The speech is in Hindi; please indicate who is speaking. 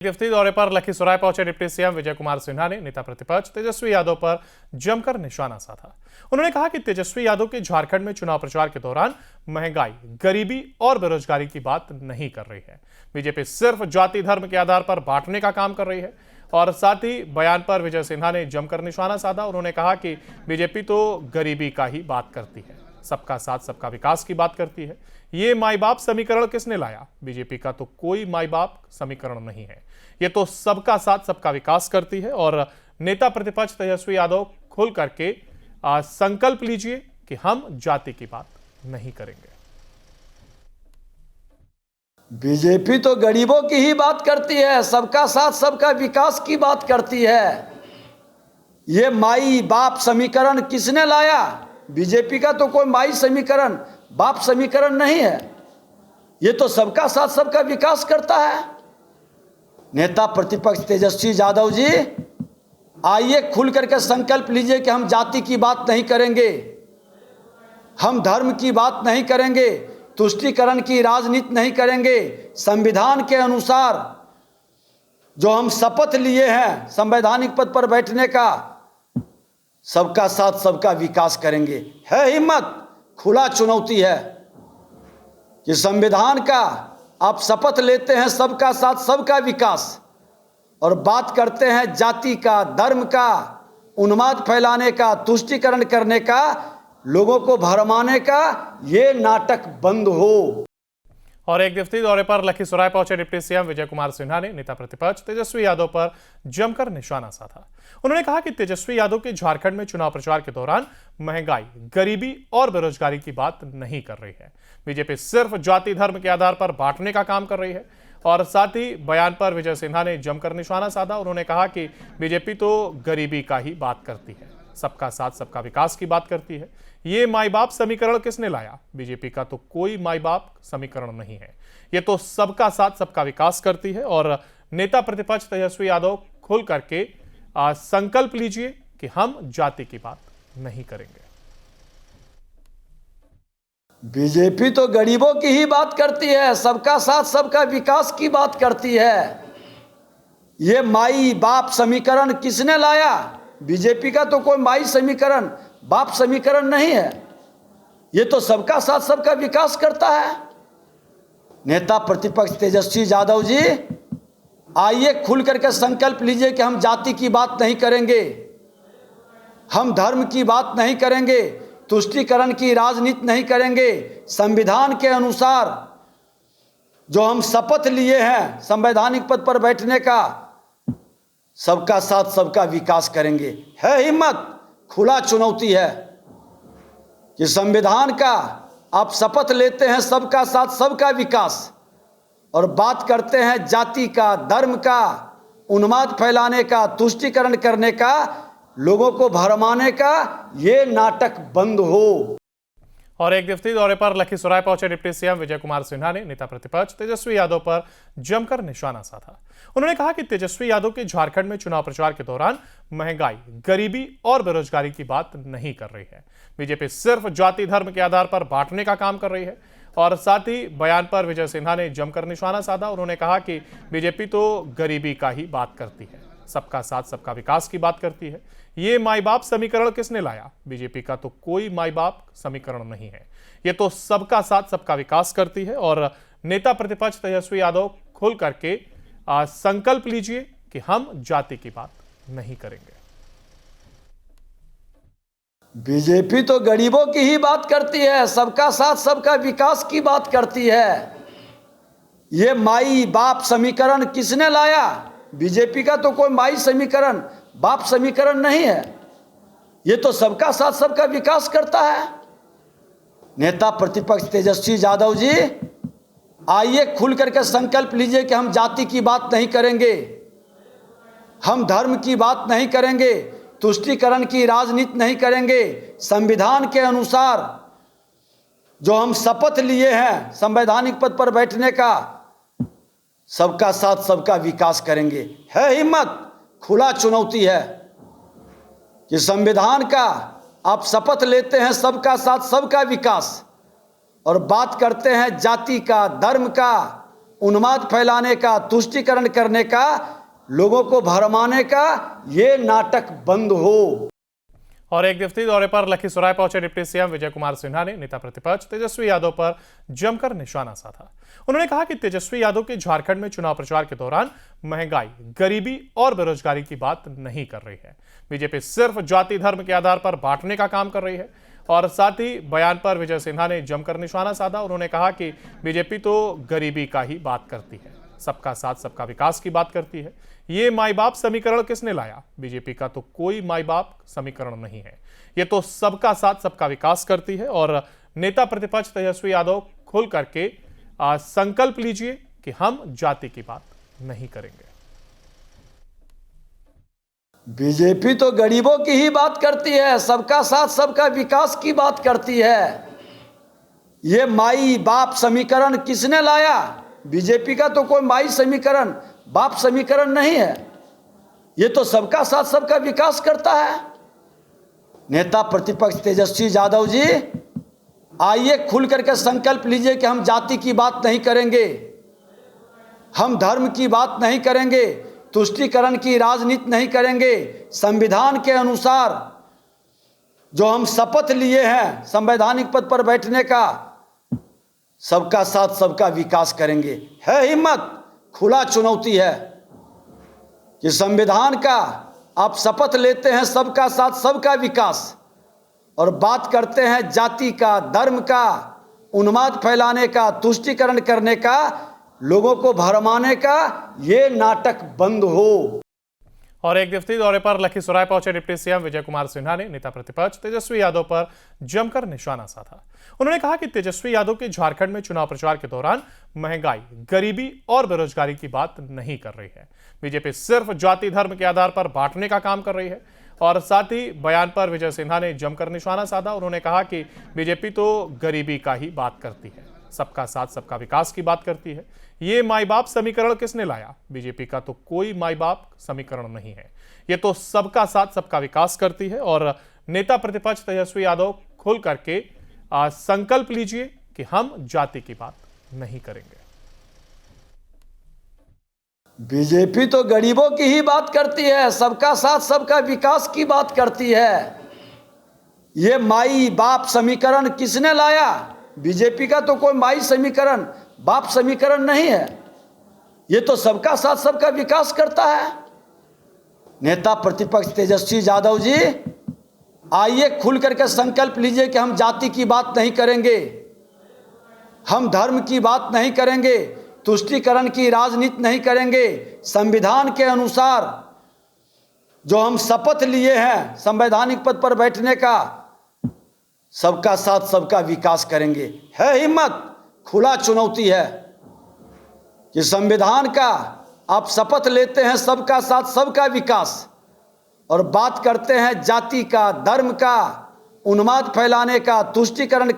Speaker 1: गिरफ्तारी दौरे पर लखीसराय पहुंचे डिप्टी सीएम विजय कुमार सिन्हा ने नेता प्रतिपक्ष तेजस्वी यादव पर जमकर निशाना साधा। उन्होंने कहा कि तेजस्वी यादव के झारखंड में चुनाव प्रचार के दौरान महंगाई, गरीबी और बेरोजगारी की बात नहीं कर रही है। बीजेपी सिर्फ जाति धर्म के आधार पर बांटने का काम कर रही है। और साथ ही बयान पर विजय सिन्हा ने जमकर निशाना साधा। उन्होंने कहा कि बीजेपी तो गरीबी का ही बात करती है, सबका साथ सबका विकास की बात करती है। ये माई बाप समीकरण किसने लाया? बीजेपी का तो कोई माई बाप समीकरण नहीं है, ये तो सबका साथ सबका विकास करती है। और नेता प्रतिपक्ष तेजस्वी यादव खुल करके संकल्प लीजिए कि हम जाति की बात नहीं करेंगे।
Speaker 2: बीजेपी तो गरीबों की ही बात करती है, सबका साथ सबका विकास की बात करती है। ये माई बाप समीकरण किसने लाया? बीजेपी का तो कोई माई समीकरण, बाप समीकरण नहीं है, ये तो सबका साथ सबका विकास करता है। नेता प्रतिपक्ष तेजस्वी यादव जी, आइए खुल करके संकल्प लीजिए कि हम जाति की बात नहीं करेंगे, हम धर्म की बात नहीं करेंगे, तुष्टीकरण की राजनीति नहीं करेंगे। संविधान के अनुसार जो हम शपथ लिए हैं संवैधानिक पद पर बैठने का, सबका साथ सबका विकास करेंगे। है हिम्मत, खुला चुनौती है कि संविधान का आप शपथ लेते हैं सबका साथ सबका विकास, और बात करते हैं जाति का, धर्म का, उन्माद फैलाने का, तुष्टीकरण करने का, लोगों को भरमाने का। ये नाटक बंद हो।
Speaker 1: और एक दिवसीय दौरे पर लखीसराय पहुंचे डिप्टी सीएम विजय कुमार सिन्हा ने नेता प्रतिपक्ष तेजस्वी यादव पर जमकर निशाना साधा। उन्होंने कहा कि तेजस्वी यादव के झारखंड में चुनाव प्रचार के दौरान महंगाई, गरीबी और बेरोजगारी की बात नहीं कर रही है। बीजेपी सिर्फ जाति धर्म के आधार पर बांटने का काम कर रही है। और साथ ही बयान पर विजय सिन्हा ने जमकर निशाना साधा। उन्होंने कहा कि बीजेपी तो गरीबी का ही बात करती है, सबका साथ सबका विकास की बात करती है। ये माई बाप समीकरण किसने लाया? बीजेपी का तो कोई माई बाप समीकरण नहीं है, ये तो सबका साथ सबका विकास करती है। और नेता प्रतिपक्ष तेजस्वी यादव खुल करके संकल्प लीजिए कि हम जाति की बात नहीं करेंगे।
Speaker 2: बीजेपी तो गरीबों की ही बात करती है, सबका साथ सबका विकास की बात करती है। ये माई बाप समीकरण किसने लाया? बीजेपी का तो कोई माई समीकरण, बाप समीकरण नहीं है, ये तो सबका साथ सबका विकास करता है। नेता प्रतिपक्ष तेजस्वी यादव जी, आइए खुल करके संकल्प लीजिए कि हम जाति की बात नहीं करेंगे, हम धर्म की बात नहीं करेंगे, तुष्टीकरण की राजनीति नहीं करेंगे। संविधान के अनुसार जो हम शपथ लिए हैं संवैधानिक पद पर बैठने का, सबका साथ सबका विकास करेंगे। है हिम्मत, खुला चुनौती है कि संविधान का आप शपथ लेते हैं सबका साथ सबका विकास, और बात करते हैं जाति का, धर्म का, उन्माद फैलाने का, तुष्टीकरण करने का, लोगों को भरमाने का। ये नाटक बंद हो।
Speaker 1: और एक दिवसीय दौरे पर लखीसराय पहुंचे डिप्टी सीएम विजय कुमार सिन्हा ने नेता प्रतिपक्ष तेजस्वी यादव पर जमकर निशाना साधा। उन्होंने कहा कि तेजस्वी यादव के झारखंड में चुनाव प्रचार के दौरान महंगाई, गरीबी और बेरोजगारी की बात नहीं कर रही है। बीजेपी सिर्फ जाति धर्म के आधार पर बांटने का काम कर रही है। और साथ ही बयान पर विजय सिन्हा ने जमकर निशाना साधा। उन्होंने कहा कि बीजेपी तो गरीबी का ही बात करती है, सबका साथ सबका विकास की बात करती है। ये माई बाप समीकरण किसने लाया? बीजेपी का तो कोई माई बाप समीकरण नहीं है, ये तो सबका साथ सबका विकास करती है। और नेता प्रतिपक्ष तेजस्वी यादव खुल करके संकल्प लीजिए कि हम जाति की बात नहीं करेंगे।
Speaker 2: बीजेपी तो गरीबों की ही बात करती है, सबका साथ सबका विकास की बात करती है। ये माई बाप समीकरण किसने लाया? बीजेपी का तो कोई माई समीकरण, बाप समीकरण नहीं है, ये तो सबका साथ सबका विकास करता है। नेता प्रतिपक्ष तेजस्वी यादव जी, आइए खुल करके संकल्प लीजिए कि हम जाति की बात नहीं करेंगे, हम धर्म की बात नहीं करेंगे, तुष्टीकरण की राजनीति नहीं करेंगे। संविधान के अनुसार जो हम शपथ लिए हैं संवैधानिक पद पर बैठने का, सबका साथ सबका विकास करेंगे। है हिम्मत, खुला चुनौती है कि संविधान का आप शपथ लेते हैं सबका साथ सबका विकास, और बात करते हैं जाति का, धर्म का, उन्माद फैलाने का, तुष्टीकरण करने का, लोगों को भरमाने का ये नाटक बंद हो।
Speaker 1: और एक दिवसीय दौरे पर लखीसराय पहुंचे डिप्टी सीएम विजय कुमार सिन्हा ने नेता प्रतिपक्ष तेजस्वी यादव पर जमकर निशाना साधा। उन्होंने कहा कि तेजस्वी यादव के झारखंड में चुनाव प्रचार के दौरान महंगाई, गरीबी और बेरोजगारी की बात नहीं कर रही है। बीजेपी सिर्फ जाति धर्म के आधार पर बांटने का काम कर रही है। और साथ ही बयान पर विजय सिन्हा ने जमकर निशाना साधा। उन्होंने कहा कि बीजेपी तो गरीबी का ही बात करती है, सबका साथ सबका विकास की बात करती है। ये माई बाप समीकरण किसने लाया? बीजेपी का तो कोई माई बाप समीकरण नहीं है, ये तो सबका साथ सबका विकास करती है। और नेता प्रतिपक्ष तेजस्वी यादव खुल करके संकल्प लीजिए कि हम जाति की बात नहीं करेंगे।
Speaker 2: बीजेपी तो गरीबों की ही बात करती है, सबका साथ सबका विकास की बात करती है। ये माई बाप समीकरण किसने लाया? बीजेपी का तो कोई माई समीकरण, बाप समीकरण नहीं है, ये तो सबका साथ सबका विकास करता है। नेता प्रतिपक्ष तेजस्वी यादव जी, आइए खुल करके संकल्प लीजिए कि हम जाति की बात नहीं करेंगे, हम धर्म की बात नहीं करेंगे, तुष्टीकरण की राजनीति नहीं करेंगे। संविधान के अनुसार जो हम शपथ लिए हैं संवैधानिक पद पर बैठने का, सबका साथ सबका विकास करेंगे। है हिम्मत, खुला चुनौती है कि संविधान का आप शपथ लेते हैं सबका साथ सबका विकास, और बात करते हैं जाति का, धर्म का, उन्माद फैलाने का, तुष्टीकरण करने का, लोगों को भरमाने का ये नाटक बंद हो।
Speaker 1: और एक दिवसीय दौरे पर लखीसराय पहुंचे डिप्टी सीएम विजय कुमार सिन्हा ने नेता प्रतिपक्ष तेजस्वी यादव पर जमकर निशाना साधा। उन्होंने कहा कि तेजस्वी यादव के झारखंड में चुनाव प्रचार के दौरान महंगाई, गरीबी और बेरोजगारी की बात नहीं कर रही है। बीजेपी सिर्फ जाति धर्म के आधार पर बांटने का काम कर रही है। और साथ ही बयान पर विजय सिन्हा ने जमकर निशाना साधा। उन्होंने कहा कि बीजेपी तो गरीबी का ही बात करती है, सबका साथ सबका विकास की बात करती है। ये माई बाप समीकरण किसने लाया? बीजेपी का तो कोई माई बाप समीकरण नहीं है, ये तो सबका साथ सबका विकास करती है। और नेता प्रतिपक्ष तेजस्वी यादव खुल करके संकल्प लीजिए कि हम जाति की बात नहीं करेंगे।
Speaker 2: बीजेपी तो गरीबों की ही बात करती है, सबका साथ सबका विकास की बात करती है। ये माई बाप समीकरण किसने लाया? बीजेपी का तो कोई माई समीकरण, बाप समीकरण नहीं है, ये तो सबका साथ सबका विकास करता है। नेता प्रतिपक्ष तेजस्वी यादव जी, आइए खुल करके संकल्प लीजिए कि हम जाति की बात नहीं करेंगे, हम धर्म की बात नहीं करेंगे, तुष्टीकरण की राजनीति नहीं करेंगे। संविधान के अनुसार जो हम शपथ लिए हैं संवैधानिक पद पर बैठने का, सबका साथ सबका विकास करेंगे। है हिम्मत, खुला चुनौती है कि संविधान का आप शपथ लेते हैं सबका साथ सबका विकास, और बात करते हैं जाति का, धर्म का, उन्माद फैलाने का, तुष्टीकरण